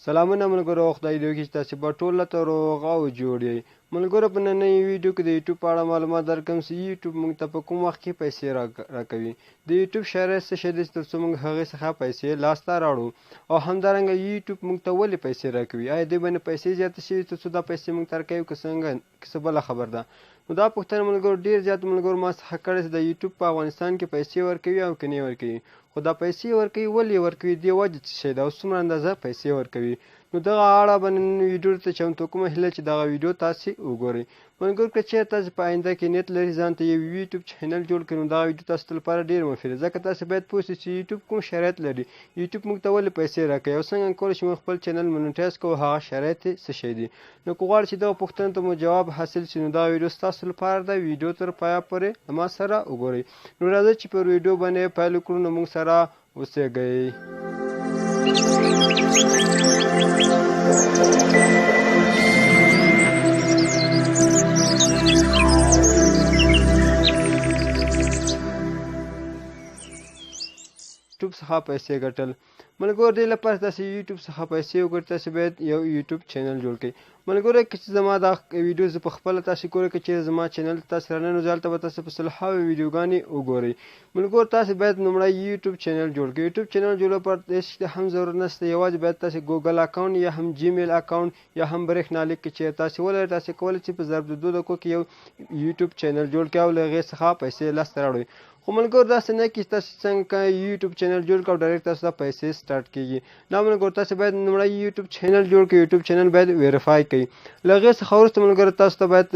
سلامونه ملګرو، خدای دې وکړي چې تاسې به ټول ته روغ او جوړ یئ. ملګرو، په نننۍ ویډیو کې د یوټیوب په اړه معلومات درکړم چې یوټیوب موږ ته په کوم وخت کې پیسې راکوي. د یوټیوب شرایط څه شی دي تر څو موږ هغې څخه پیسې لاسته راوړو، او همدارنګه یوټیوب موږ ته ولې پیسې راکوي. آیا دوی باندې پیسې زیاتې شوي تر څو دا پیسې موږ ته راکوي که څنګه، که څه بله خبر ده؟ نو دا پوښتنه ملګرو ډېر زیات ملګرو ما څخه کړې چې د یوټیوب په افغانستان کې پیسې ورکوي او که نه ورکوي. خو دا پیسې ورکوي ولې ورکوي، دې وجه څه شی ده او څومره اندازه پیسې ورکوي. نو دغه اړه به نن ویډیو ته چمتو کوم، هیله چې دغه ویډیو تاسې وګورئ. ملګرو، که چېرې تاسې په آینده کې نیت لري ځان ته یو یوټیوب چینل جوړ کړئ، نو دغه ویډیو تاسو لپاره ډېر مفید ده، ځکه تاسې باید پوه شئ چې یوټیوب کوم شرایط لري، یوټیوب موږ ته ولې پیسې راکوي او څنګه کولی شو موږ خپل چینل مونیټایز کړو، هغه شرایط یې څه شی دي. نو که غواړئ چې دغه پوښتنو ته مو جواب حاصل شي، نو دا ویډیو ستاسو لپاره ده. ویډیو تر پایه پورې له ما سره وګورئ. نو راځئ چې پر ویډیو باندې پیل وکړو. نو موږ سره اوسېږئ. یوټیوب څخه پیسې ګټل. ملګرو، دې لپاره تاسې یوټیوب څخه پیسې وګټئ، تاسې باید یو یوټیوب چینل جوړ کړئ. ملګرو، که چې زما دا ویډیو زه په خپله تاسې ګورئ، که چېرې زما چینل ته تاسې راننوځئ، هلته به تاسې په سلهاوې ویډیوګانې وګورئ. ملګرو، تاسې باید لومړی یوټیوب چینل جوړ کړئ. یوټیوب چینل جوړولو لپاره هېڅ هم ضرورت نشته، یوازې باید تاسې ګوګل اکاونټ یا هم جیمیل اکاونټ یا هم برېښنالیک که چېرې تاسې ولرئ، تاسې کولی شئ په ضرب د 2 دقیقو کې یو یوټیوب چینل جوړ کړئ او له هغې څخه پیسې لاسته راوړئ. خو ملګرو، داسې نه کېږي چې تاسې څنګه یوټیوب چینل جوړ کړئ او ډایرکټ تاسو ته پیسې سټارټ کېږي. نه ملګرو، تاسې باید لومړی یوټیوب چینل جوړ کړئ، یوټیوب چینل باید ویریفای کړئ. له هغې څخه وروسته ملګرو تاسو ته باید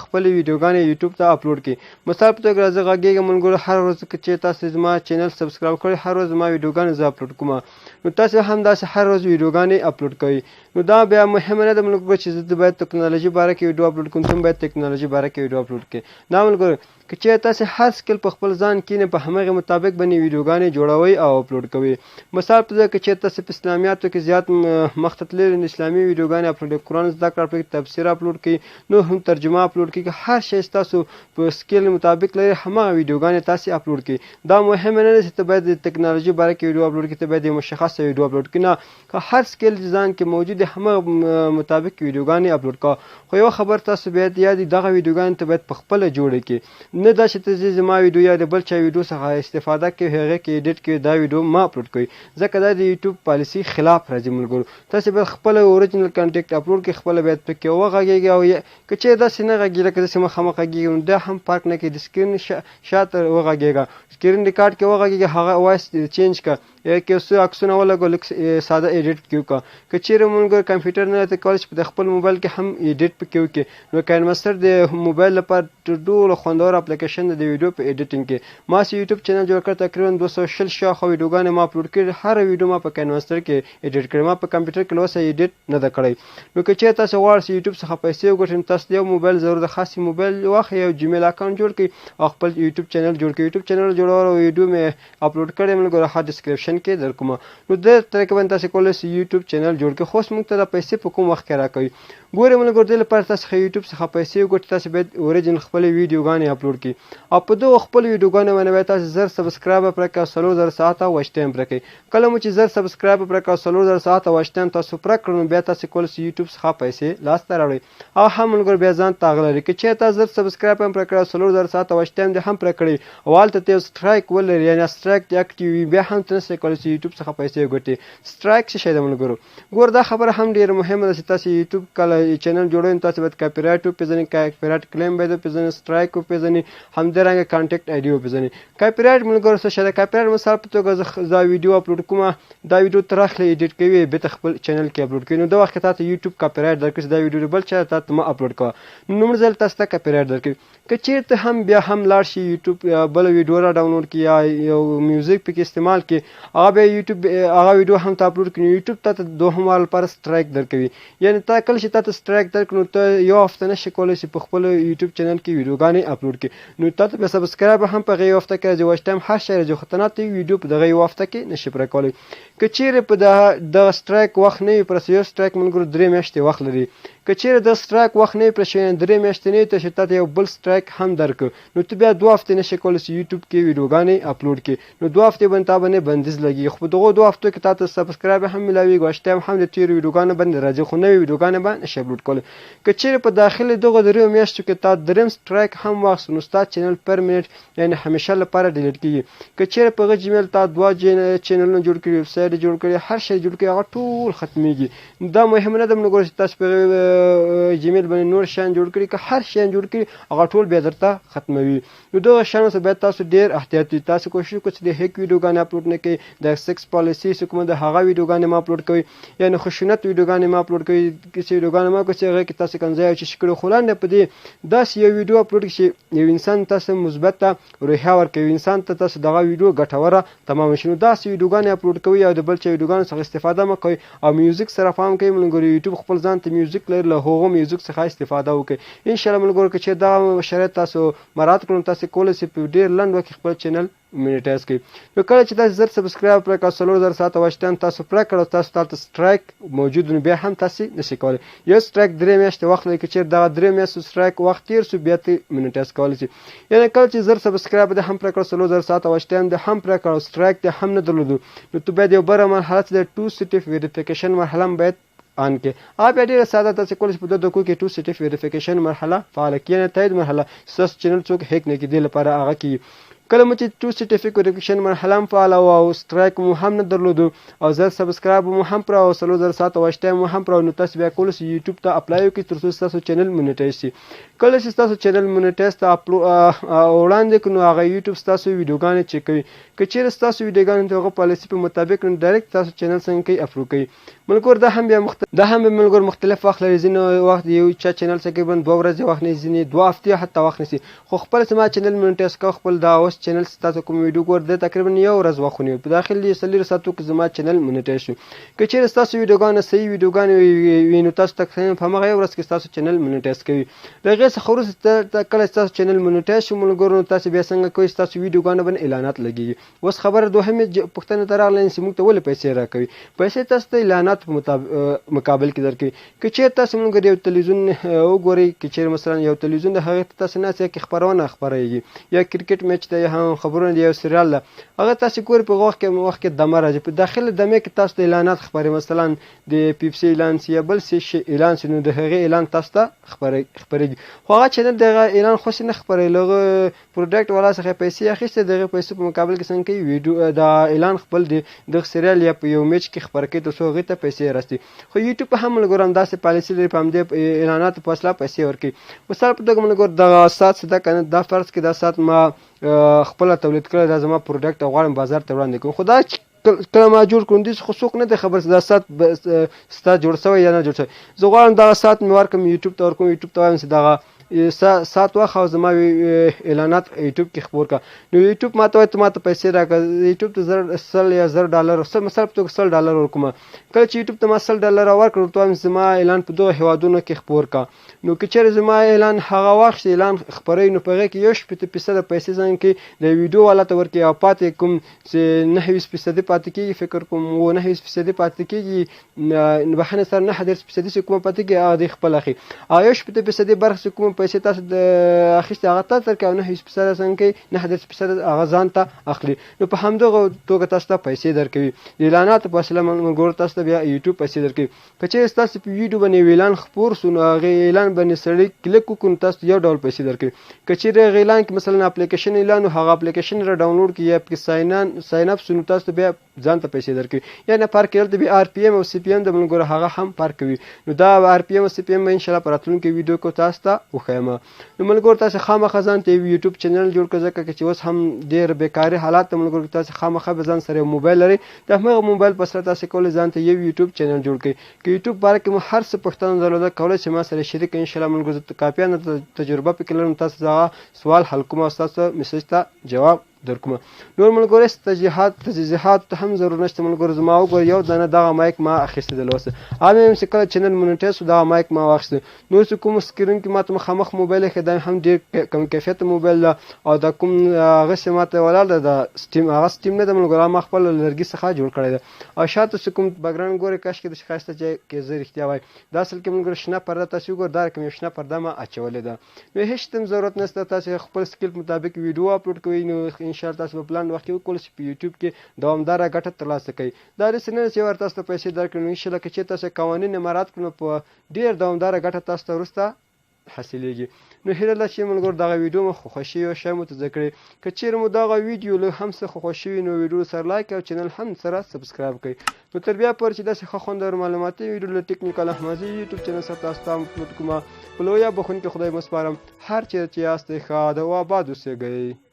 خپلې ویډیوګانې یوټیوب ته اپلوډ کړئ. مثال په توګه زه غږېږم ملګرو، هر ورځ که چې تاسې زما چینل سبسکرایب کړئ، هر ورځ زما ویډیوګانې زه اپلوډ کوم. نو تاسې هم داسې هر ورځ ویډیوګانې اپلوډ کوئ. نو دا بیا مهمه نه ده ملګرو چې زه باید ټکنالوژي باره کې ویډیو اپلوډ کوم، تم باید ټکنالوژي باره کې ویډیو اپلوډ کړئ. نه ملګرو، که چېرې تاسې هر سکل په خپل ځان کښېنئ، په همغې مطابق باندې ویډیوګانې جوړوئ او اپلوډ کوئ. مثال په توګه که چېرې تاسې په اسلامیاتو کې زیات مخ ته تللي، نو اسلامي ویډیوګانې اپلوډ کړئ، قرآن زده کړه اپلوډ کړئ، تفسیر اپلوډ کړئ، نور هم ترجمه اپلوډ کړئ. که هر شی ستاسو په سکیل مطابق لري، هماغه ویډیوګانې تاسې اپلوډ کړئ. دا مهمه نه ده چې ته باید د ټکنالوژي باره کې ویډیو اپلوډ کړې، ته باید یو مشخصه ویډیو اپلوډ کړې. نه، که هر سکیل ځان کې موجود دی، هماغه مطابق ویډیوګانې اپلوډ کوه. خو یوه خبر تاسو باید یاد وي، دغه ویډیوګانې ته باید په خپله جوړې کړې، نه دا چې ته زما ویډیو یا د بل چا ویډیو څخه استفاده کوي، هغې کې ایډیټ کوي، دا ویډیو مه اپلوډ کوئ، ځکه دا د یوټیوب پالیسي خلاف راځي. ملګرو، تاسې باید خپله اوریجنل کنټنټ اپلوډ کړئ، خپله باید پکې وغږېږئ، او که چېرې داسې نه غږېږي لکه داسې مخامخ غږېږي، نو دا هم فرق نه کوي. د سکرین شاته وغږېږه، سکرین ریکارډ کې وغږېږه، هغه وایس چینج کړه، یا که یو څه عکسونه ولګوه، لږ ساده ایډیټ پکې وکړه. که چېرې ملګرو کمپیوټر نه لرئ، ته کولی شئ په خپل موبایل کې هم ایډیټ پکې وکړې. نو کاینماستر د موبایل لپاره تر ټولو خوندور اپلیکیشن دی د ویډیو په ایډیټینګ کې. ما چې یوټیوب چینل جوړ کړ، تقریبا 220 شاوخوا ویډیوګانې ما اپلوډ کړي، هره ویډیو ما په کاینماستر کې ایډیټ کړې، ما په کمپیوټر کې له اوسه ایډیټ نه ده کړی. نو که چېرې تاسو غواړئ چې یوټیوب څخه پیسې وګټئ، نو تاسو د یو موبایل ضرور ده، خاص موبایل واخلئ، یو جیمیل اکاونټ جوړ کړئ او خپل یوټیوب چینل جوړ کړئ. یوټیوب چینل جوړولو ویډیو مې اپلوډ کړی ملګرو، ښه ډسکرپشن کې درکوم. نو دې طریقې باندې تاسې کولی شئ یوټیوب چینل جوړ کړئ. خو اوس موږ ته دا پیسې په کوم وخت کې راکوي؟ ګورئ ملګرو، دې لپاره تاسو یوټیوب څخه پیسې وګټئ، تاسې باید اوریجنل خپلې ویډیوګانې اپلوډ کړئ، او په دغو خپلو ویډیوګانو باندې باید تاسې 1000 سبسکرایبر پوره کړئ او 4000 ساعته واچ ټایم پوره کړئ. کله مو چې 1000 سبسکرایبر پوره کړئ او 4000 ساعته واچ ټایم تاسو پوره کړئ، نو بیا تاسې کولی شئ یوټیوب څخه پیسې لاسته راوړئ. او هم ملګرو، بیا ځان ته هغه لري، که چېرې تاسو 1000 سبسکرایبر هم پوره کړئ او 4000 ساعته واچ ټایم دې هم پوره کړئ، او هلته ته یو سټرایک ولري، یعنې سټرایک دې اکټیو وي، بیا هم ته نشئ کولی چې یوټیوب څخه پیسې وګټئ. سټرایک څه شی ده ملګرو؟ ګوره، دا خبره هم ډېره مهمه ده چې تاسې یوټیوب کله چینل جوړوئ، نو تاسې باید کاپي رایټ وپېژنئ، کاپي رایټ کلیم باید وپېژنئ، سټرایک وپېژنئ، همدارنګه کانټیکټ آی ډي وپېژنئ. کاپي رایټ ملګرو څه شی ده؟ کاپي رایټ مثال په توګه زه ویډیو اپلوډ کوم، دا ویډیو ته راخلئ، ایډیټ کوئ، بېرته خپل چینل کې اپلوډ کوئ، نو دا وخت کې تاته یوټیوب کاپي رایټ درکړي چې دا ویډیو بل چا ته مه اپلوډ کوه، نو لومړي ځل تاسو ته کاپي رایټ درکوي. که چېرې ته هم بیا هم لاړ شي یوټیوب بله ویډیو را ډاونلوډ کړي یا یو میوزیک پکې استعمال کړي، هغه بیا یوټیوب هغه ویډیو هم ته اپلوډ کړي، یوټیوب ته دوهم وار لپاره سټرایک درکوي. یعنې تا کله چې تاته سټرایک درکړي، نو ته یو هفته نشي کولی چې په خپل یوټیوب چینل کې ویډیوګانې اپلوډ کړي، نو تاته بیا سبسکرایبر هم په هغې یو هفته کې راځي، واچ ټایم هر شی راځي، خو ته ناته ویډیو په دغه یو هفته کې نشي پوره کولی. که چېرې په دغه سټرایک وخت نه وي، پر یو سټرایک ملګرو 3 میاشتې وخت لري. که چیرې د سټرایک وخت نه پرې شوی 3 میاشتې نه ته چې تا یو بل سټرایک هم درکړ نو ته بیا 2 هفتې نشې کولی چې یوټیوب کې ویډیوګانې اپلوډ کړې نو 2 هفتې باندې تا باندې بندیز لګي خو په دغه 2 هفتو کې تا ته سبسکرایب هم ملاوي واچ ټایم هم د تیرو ویډیوګانو باندې راځي خو نوې ویډیوګانې باندې نشي اپلوډ کولی که چیرې په داخل دغه 3 میاشتو کې تا دریم سټرایک هم واخیست نو ستا چینل پر منټ یعنی همیشه لپاره ډیلیټ کیږي که چیرې په هغه جیمیل تا 2 چینلونه جوړ کړي ویب سایټ جوړ کړي هر شی جوړ کړي هغه ټول ختمیږي دا مهم نه ده موږ ګورو چې تاسو په جیمیل باندې نور شیان جوړ کړي که هر شی جوړ کړي هغه ټول بیا درته ختموي نو دغه شیانو څخه باید تاسو ډیر احتیاط وکړئ تاسو کوشش وکړئ چې د هیک ویډیوګانې اپلوډ نه کړئ د سکس پالیسي چې کومه د هغه ویډیوګانې ما اپلوډ کوئ یعنې خشونت ویډیوګانې ما اپلوډ کوئ چې ویډیوګانې ما کوئ چې هغه کې تاسو کنځای او چیش کړو خو لاندې په دې داسې یو ویډیو اپلوډ کړئ چې یو انسان تاسو مثبته روحیه ورکوي انسان ته تاسو دغه ویډیو ګټوره تمام شي نو داسې ویډیوګانې اپلوډ کوئ او د بل چا ویډیوګانو څخه استفاده مه کوئ او میوزیک سره پام کوئ ملګرو یوټیوب خپل ځان ته میوزیک لري له هغو میوزیک څخه استفاده وکړئ انشاءالله ملګرو که چې دغه شرایط تاسو مراعات کړو تاسو کولی شئ په ډېر لنډ وخت کې خپل چینل مونیټایز کړئ نو کله چې تاسو زر سبسکرایب پرې کړئ 4000 ساعته واچ تاسو پرې کړو تاسو ته سټرایک موجود نو بیا هم تاسو نشئ کولی یو سټرایک 3 میاشتې وخت لري که چیرې دغه 3 میاشتو سټرایک وخت تیر سو بیا ته مونیټایز کولی شئ یعنې کله چې زر سبسکرایب د هم پرې کړو 4000 ساعته واچ ټایم د هم پرې کړو سټرایک د هم نه درلودو نو ته باید یو بله مرحله چې د 2 سټیپ ویریفیکیشن مرحله باید آن کې هغه بیا ډېره ساده تاسو کولی شئ په 2 دقیقو کې 2 سټیپ ویریفیکیشن مرحله فعاله کړئ یعنې تایید مرحله ستاسو چینل څوک هیک نه کړي دې لپاره هغه کیږي کله مو چې 2 سټیپ ویریفیکیشن مرحله هم فعاله وه او سټرایک مو هم نه درلودو او زر سبسکرایب مو هم پوره او 4000 ساعته واچ ټایم مو هم پوره نو تاسو بیا کولی شئ یوټیوب ته اپلای وکړئ تر څو ستاسو چینل مونیټایز شي کله چې ستاسو چینل مونیټایز ته وړاندې کړو نو هغه یوټیوب ستاسو ویډیوګانې چیک کوي که چیرې ستاسو ویډیوګانې د هغه پالیسي په مطابق نو ډایرکټ تاسو چینل څنګه کوي اپلوډ کوي ملګرو دا هم بیا ملګرو مختلف وخت لري ځینې وخت یو چا چینل څخه باندې 2 ورځې وخت نیسي ځینې 2 هفتې حتی وخت نیسي خو خپل سما چینل مونیټایز کوه خپل دا اوس چینل ستاسو کوم ویډیو ګور د تقریبا یو ورځ وخت ونیو په داخل یې 40 ساعتو کې زما چینل مونیټایز شو که چیرې ستاسو ویډیوګانې صحیح ویډیوګانې وي نو تاسو تقریبا په همغه ورځ کې ستاسو چینل مونیټایز کوي د هغې څخه وروسته کله ستاسو چینل مونیټایز شو ملګرو نو تاسو بیا څنګه کوئ ستاسو ویډیوګانو باندې اعلانات لګېږي اوس خبره دوهمې پوښتنې ته راغله چې موږ ته ولې پیسې راکوي پیسې تاسو ته اعلانات په مقابل کې درکوي که چیرې تاسو ملګرو یو تلویزیون وګورئ که چیرې مثلا یو تلویزیون د هغې ته تاسو ناست کې خپرونه خپروي یا کرکټ میچ دی هم خبرونه دی یو سریال ده هغه تاسو ګورئ په وخت کې دمه راځي په داخل دمه کې تاسو ته اعلانات خپروي مثلا د پیپسي اعلان یا بل څه اعلان نو د هغې اعلان تاسو ته خپرېږي خو هغه چینل دغه اعلان خو نه خپروي له هغه پروډکټ والا څخه پیسې اخیستې دغه پیسو په مقابل کې څنګه کوي ویډیو د اعلان خپل د سریال یا په یو میچ کې خپر کوي تر څو هغې ته پیسې راسي خو یوټیوب هم ملګرو همداسې پالیسي لري په همدې اعلاناتو په وسیله پیسې ورکوي مثال په توګه ملګرو دغه ساعت چې دا کنه دا فرض کړئ دا ساعت ما خپله تولید کړی دا زما پروډکټ غواړم بازار ته وړاندې کړم خو دا کله ما جوړ کړم دې خو څوک نه دی خبر چې دا ساعت ستا جوړ شوی یا نه جوړ شوی زه غواړم دغه ساعت مې ورکړم یوټیوب ته ورکوم یوټیوب ته وایم چې دغه ساعت واخه او زما اعلانات یوټیوب کې خپور کړه نو یوټیوب ما ته وایي ته ما ته پیسې راکړه یوټیوب ته 100 یا $10 مثال په توګه $100 ورکوم کله چې یوټیوب ته ما $100 ورکړل ته وایم زما اعلان په دغه هیوادونو کې خپور کړه نو که چیرې زما اعلان هغه واخیست اعلان خپروي نو په هغې کې 1% پیسې څنګه کوي د ویډیو والا ته ورکوي او پاتې کوم چې 29% پاتې کېږي فکر کوم 29% پاتې کېږي بخښنې سره 9% چې کومه پاتې کېږي هغه دوی خپل اخلي او 1% برخه چې کومه پیسې تاسو د اخیستې هغه تاسو درکوي او 9% څنګه کوي 9% هغه ځان ته اخلي نو په همدغه توګه تاسو ته پیسې درکوي د اعلاناتو په وسیله ملګرو تاسو ته بیا یوټیوب پیسې درکوي که چیرې ستاسو په ویډیو باندې اعلان خپور سو نو هغې اعلان باندې سړی کلیک وکړو نو تاسو یو ډول پیسې درکوي که چیرې هغه اعلان کې مثلا اپلیکیشن اعلان هغه اپلیکیشن را ډاونلوډ کړئ یا پکې ساین اپ سو نو تاسو ته بیا ځان ته پیسې درکوي یعنې فرق یې دلته بیا RPM او CPM د ملګرو هغه هم فرق کوي نو دا RPM او CPM به انشاءالله په راتلونکي ویډیو کې تاسو ته وښیم نو ملګرو تاسو خامخا ځان ته یو یوټیوب چینل جوړ کړئ ځکه چې اوس هم ډېر بیکاري حالات ته ملګرو تاسو خامخا به ځان سره یو موبایل لرئ د همغه موبایل په سره تاسو کولی ځان ته یو یوټیوب چینل جوړ کړئ که یوټیوب باره کې مو هر څه پوښتنه درلوده کولی شئ ما سره شریک کړئ انشاءالله ملګرو زه کافیانه تجربه پکې لرم تاسو هغه سوال حل کوم او ستاسو میسج ته جواب درکوم. نور ملګرو تجهیزات ته هم ضرور نشته ملګرو. زما وګوره یو دانه دغه مایک ما اخیستی دی اوس هم چې کله چینل مونیټایز شو دغه مایک ما واخیسته. نور چې کوم سکرین کې ماته مخامخ موبایل ایښی دا هم ډېر کم کیفیته موبایل ده او دا کوم هغسې ماته ولاړ ده د سټیم هغه سټیم نه ده ملګرو ما خپل لرګي څخه جوړ کړی ده. او شاته چې کوم بګراونډ ګورئ کاشکې د ښایسته ځای کې زه رښتیا وایم دا اصل کې ملګرو شنه پرده تاسې وګورئ دا رقم یو شنه پرده ما اچولې ده. نو هېڅ هم ضرورت نشته تاسې خپل سکیل مطابق ویډیو اپلوډ کوئ نو انشاءالله تاسو په پلان وخت کې وکولی شئ په یوټیوب کې دوامداره ګټه ترلاسه کوئ. دا داسې نه ده چې ور تاسو ته پیسې درکړي نو انشاءالله که چېرې تاسو قوانین مراعات کړو نو په ډېر دوامداره ګټه تاسو ته وروسته حاصلېږي. نو هیله ده چې ملګرو دغه ویډیو مو خوښ شوي او شی مو ته زده کړې. که چېرې مو دغه ویډیو له هم څه خوښ شوي نو ویډیو سره لایک او چینل هم سره سبسکرایب کړئ. نو تر بیا پورې چې داسې ښه خوندور معلوماتي ویډیو له ټیکنیکل احمدي یوټیوب چینل سره تاسو ته اپلوډ کومه په لویه بخښونکي خدای مو سپارم. هر چېرې چې یاستئ ښاد او اباد اوسېږئ.